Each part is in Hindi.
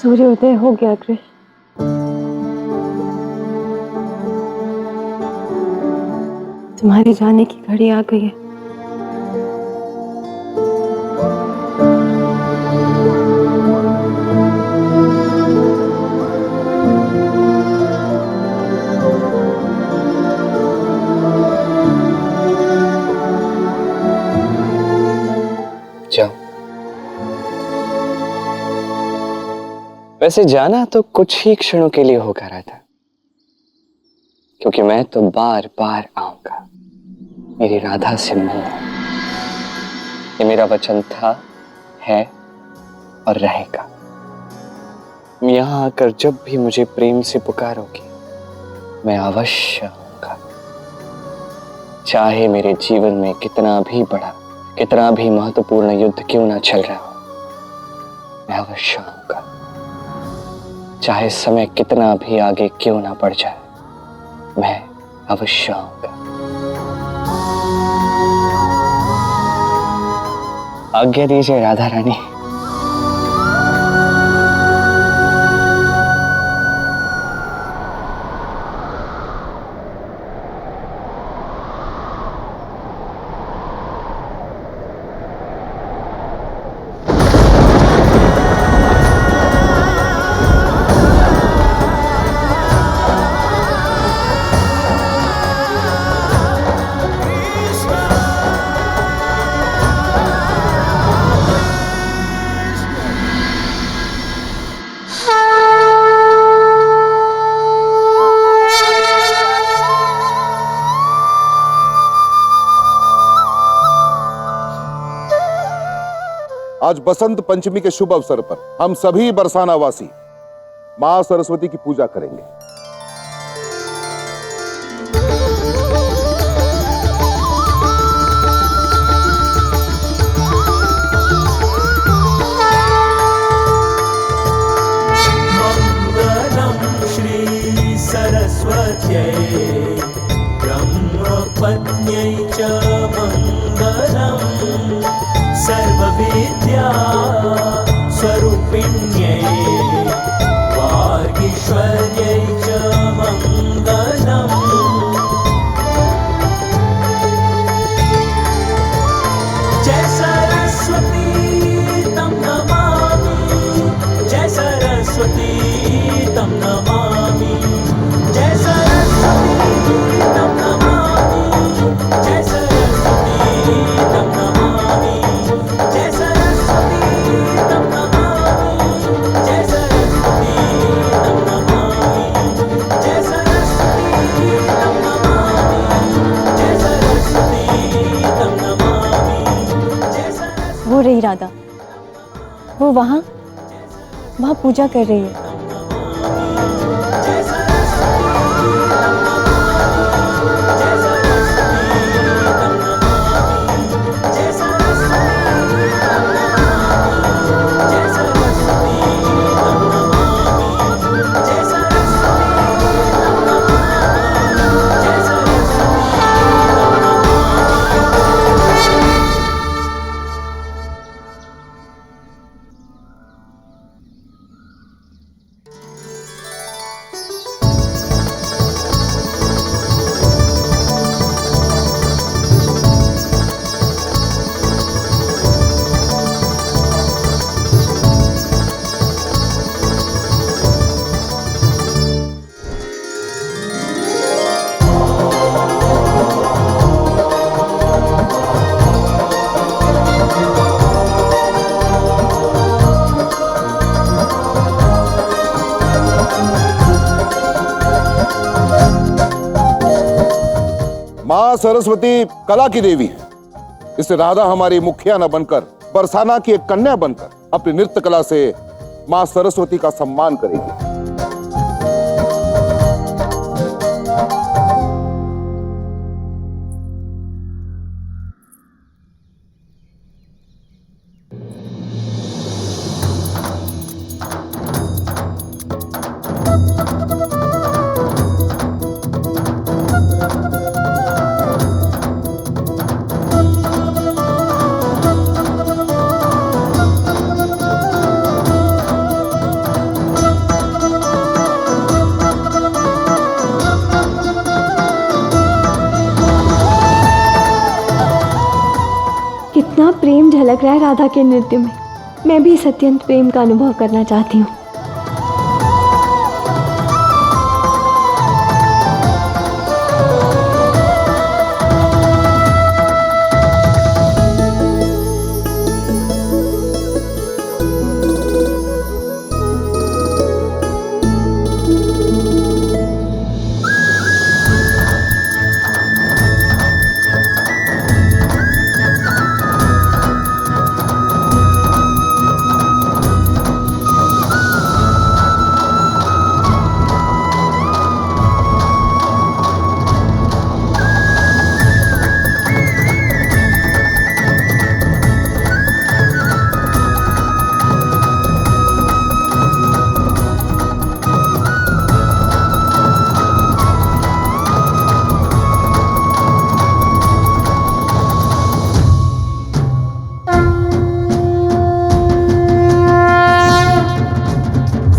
सूर्योदय हो गया कृष्ण। तुम्हारे जाने की घड़ी आ गई है। जाओ। वैसे जाना तो कुछ ही क्षणों के लिए होगा राधा, क्योंकि मैं तो बार बार आऊंगा मेरी राधा से मिलने। ये मेरा वचन था, है और रहेगा। यहां आकर जब भी मुझे प्रेम से पुकारोगी मैं अवश्य आऊंगा, चाहे मेरे जीवन में कितना भी बड़ा, कितना भी महत्वपूर्ण युद्ध क्यों ना चल रहा हो, मैं अवश्य आऊंगा। चाहे समय कितना भी आगे क्यों ना बढ़ जाए, मैं अवश्य आऊंगा। आज्ञा दीजिए राधा रानी। आज बसंत पंचमी के शुभ अवसर पर हम सभी बरसाना वासी मां सरस्वती की पूजा करेंगे। मंगलम श्री सरस्वत्यै ब्रह्मपत्न्यै च मंगलम सर्वविद्या स्वरूपिण्यै वागीश्वर्यै च मंगलम्। जय सरस्वती तं नमामि, जय सरस्वती तं नमामि, जय सरस्वती तं नमामि, जय सरस्वती तं नमामि, जय सरस्वती तं नमामि, जय सरस्वती तं नमामि, जय सरस्वती तं नमामि, जय सरस्वती तं नमामि, जय सरस्वती। वो रही राधा, वो वहां पूजा कर रही है। मां सरस्वती कला की देवी है, इससे राधा हमारी मुखिया न बनकर बरसाना की एक कन्या बनकर अपनी नृत्य कला से मां सरस्वती का सम्मान करेगी। रहा है राधा के नृत्य में। मैं भी इस अत्यंत प्रेम का अनुभव करना चाहती हूँ।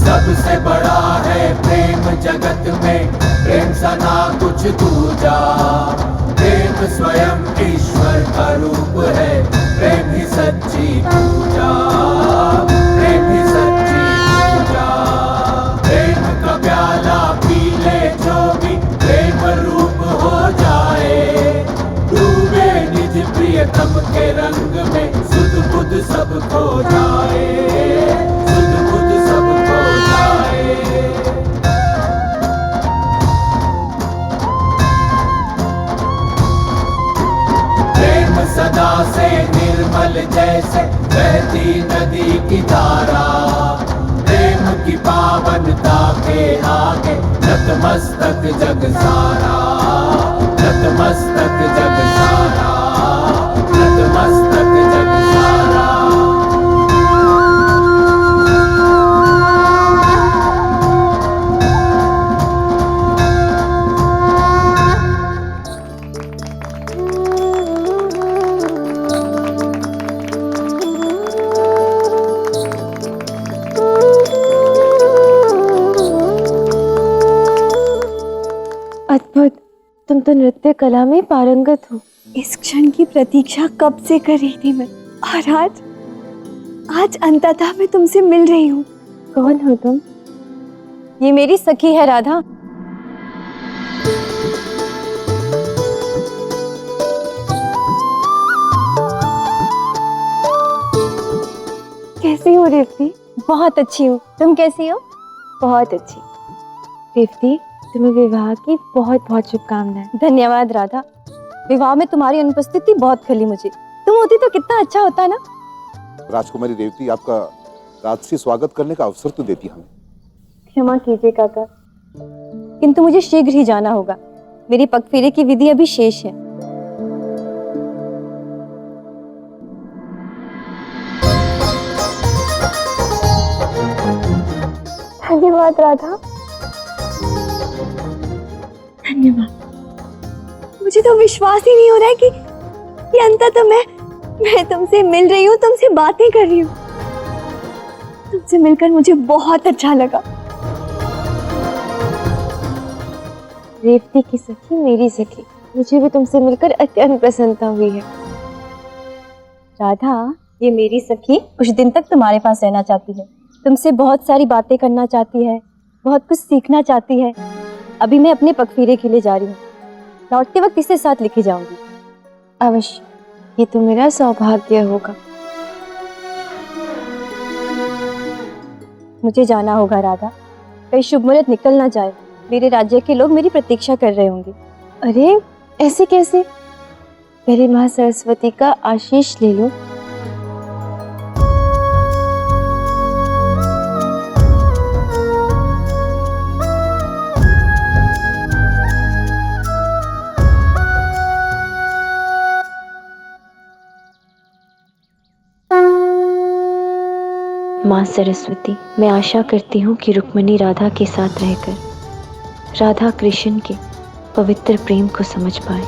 सबसे बड़ा है प्रेम जगत में, प्रेम सना कुछ दूजा। प्रेम स्वयं ईश्वर का रूप है, प्रेम ही सच्ची पूजा। प्रेम ही सच्ची पूजा। प्रेम का प्याला पी ले जो भी प्रेम रूप हो जाए। डूबे निज प्रियतम के रंग में, सुध बुध सब खो जाए। सुध बुध सब खो जाए। प्रेम सदा से निर्मल जैसे बहती नदी की धारा। प्रेम की पावनता के आगे नतमस्तक जग सारा। नतमस्तक जग सारा। नतमस्तक जग सारा। अद्भुत, तुम तो नृत्य कला में पारंगत हो। इस क्षण की प्रतीक्षा कब से कर रही थी मैं, और आज अंततः मैं तुमसे मिल रही हूँ। कौन हो तुम? ये मेरी सखी है राधा। कैसी हो रेवती? बहुत अच्छी हूँ, तुम कैसी हो? बहुत अच्छी। रेवती, तुम्हें विवाह की बहुत बहुत शुभकामनाएं। धन्यवाद राधा। विवाह में तुम्हारी अनुपस्थिति बहुत खली मुझे। तुम होती तो कितना अच्छा होता ना। राजकुमारी रेवती, आपका राजसी स्वागत करने का अवसर तो देती हमें। क्षमा कीजिए काका, किंतु मुझे शीघ्र ही जाना होगा। मेरी पगफेरे की विधि अभी शेष है। धन्यवाद राधा, धन्यवाद। मुझे तो विश्वास ही नहीं हो रहा है कि अंततः मैं तुमसे मिल रही हूँ, तुमसे बातें कर रही हूँ। तुमसे मिलकर मुझे बहुत अच्छा लगा। रेवती की सखी मेरी सखी, मुझे भी तुमसे मिलकर अत्यंत प्रसन्नता हुई है। राधा, ये मेरी सखी कुछ दिन तक तुम्हारे पास रहना चाहती है। तुमसे बहुत सारी बातें करना चाहती है, बहुत कुछ सीखना चाहती है। अभी मैं अपने पगफेरे के लिए जा रही हूँ। लौटते वक्त इसे साथ लेके जाऊंगी। अवश्य, ये तो मेरा सौभाग्य होगा। मुझे जाना होगा राधा, कहीं शुभ मुहूर्त निकल ना जाए। मेरे राज्य के लोग मेरी प्रतीक्षा कर रहे होंगे। अरे ऐसे कैसे? पहले माँ सरस्वती का आशीष ले लो। माँ सरस्वती, मैं आशा करती हूँ कि रुक्मिणी राधा के साथ रहकर राधा कृष्ण के पवित्र प्रेम को समझ पाए।